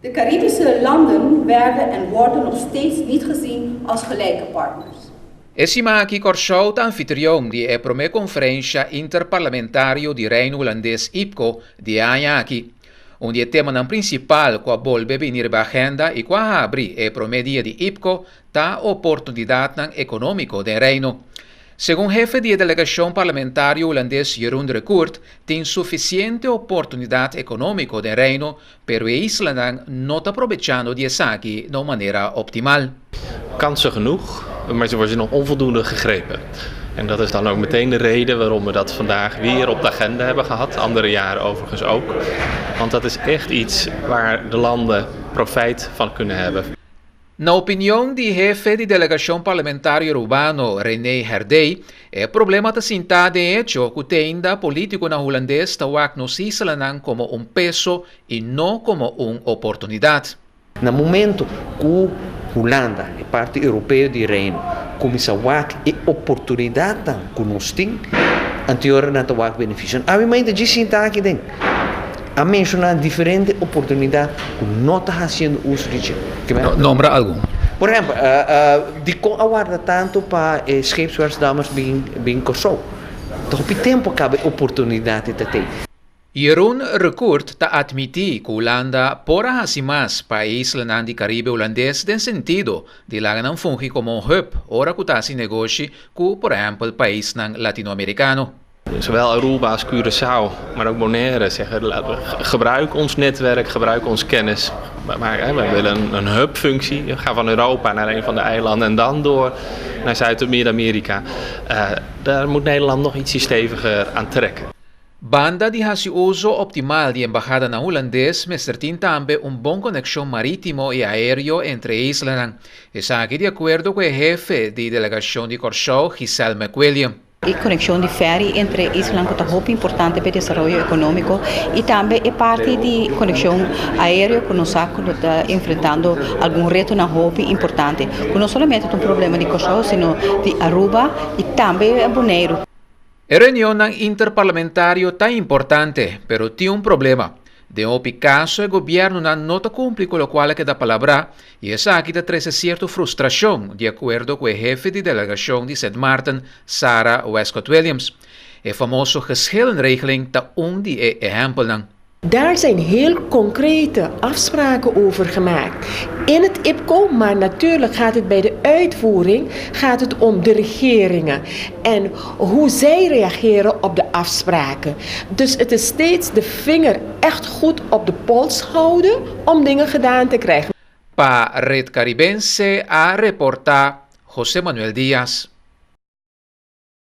De Caribische landen werden en worden nog steeds niet gezien als gelijke partners. Essimaki Corchou, anfitrião de prome conferência interparlamentário de Reino Holandês IPCO de Anyaki, onde o tema principal que volve venir a agenda e que abre prome dia de IPCO da oportunidade econômica do Reino. Segundo o jefe da delegação parlamentar holandês Jeroen de Recourt, tem suficiente oportunidade econômica do Reino, pero a isla não está aproveitando disso aqui de maneira optimal. Kansen genoeg, maar ze worden nog onvoldoende gegrepen. En dat is dan ook meteen de reden waarom we dat vandaag weer op de agenda hebben gehad. Andere jaren overigens ook. Want dat is echt iets waar de landen profijt van kunnen hebben. Na opinião do jefe de delegação parlamentar urbano René Herdey, o problema está sentado em hecho que tem da político na holandês está nos islas como peso e não como oportunidade. No momento que Holanda, a parte europeia de Reino, começa a ter oportunidade que nós temos, anterior não tem benefício. A minha mãe disse aqui dentro. A mencionar diferentes oportunidades que não está fazendo uso de. Nombra algum. Por exemplo, de com aguarda tanto para scheepswerfdames bem Kosovo. Então, o tempo cabe oportunidade de ter. Jeroen Recourt ta admitir que Holanda pora hasi mais país lá do Caribe holandês tem sentido de lá não funge como hub ora que tá se negocie com, por exemplo, país latino-americano. Zowel Aruba als Curaçao, maar ook Bonaire zeggen gebruik ons netwerk, gebruik ons kennis. Maar we willen een hubfunctie. We gaan van Europa naar een van de eilanden en dan door naar Zuid-Amerika. Daar moet Nederland nog ietsje steviger aan trekken. Banda de hasi uso optimal de embajada na holandês, mas tem também bom conexão marítimo e aéreo entre islas. Está aqui de acordo com o jefe de delegação de Corchou, Giselle McWilliam. A conexão de ferry entre Island é muito importante para o desenvolvimento econômico e também é parte de conexão aérea que nós estamos enfrentando algum reto na roupa importante. Não somente um problema de Kosovo, sino de Aruba e também Bonaire. A reunião interparlamentária está importante, pero tem problema. De um caso, o governo não está cumprindo com o qual é da palavra, e essa aqui traz certa frustração, de acordo com o jefe de delegação de St. Martin, Sarah Westcott Williams. O famoso geschillenregeling está de exemplo. Daar zijn heel concrete afspraken over gemaakt in het IPCO, maar natuurlijk gaat het bij de uitvoering om de regeringen en hoe zij reageren op de afspraken. Dus het is steeds de vinger echt goed op de pols houden om dingen gedaan te krijgen. Pa Red Caribense a reportar José Manuel Díaz.